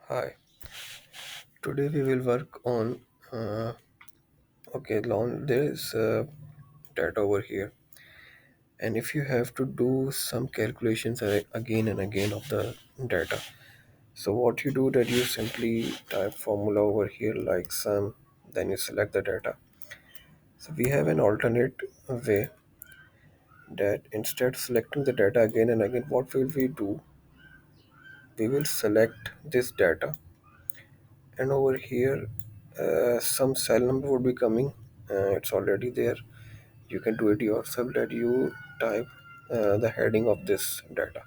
Hi, today we will work on long there is data over here, and if you have to do some calculations again and again of the data, so what you do that you simply type formula over here like sum, then you select the data. So we have an alternate way that instead selecting the data again and again, what will we do? We will select this data, and over here some cell number would be coming. It's already there. You can do it yourself that you type the heading of this data,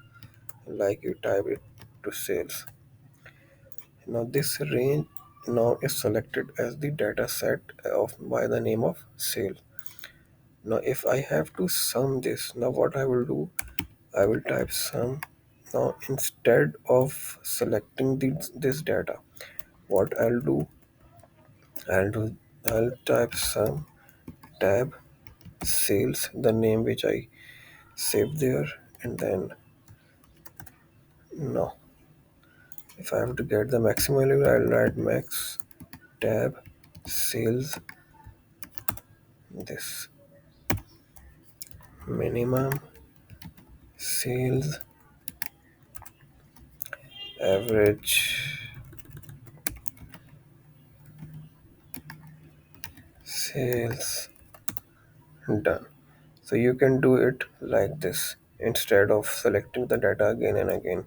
like you type it to sales. Now this range now is selected as the data set of by the name of sale. Now if I have to sum this, now what I will do, I will type sum. Now instead of selecting this data, what I'll type sum tab sales, the name which I saved there, and then no. If I have to get the maximum value, I'll write max tab sales this minimum sales average sales done. So you can do it like this instead of selecting the data again and again.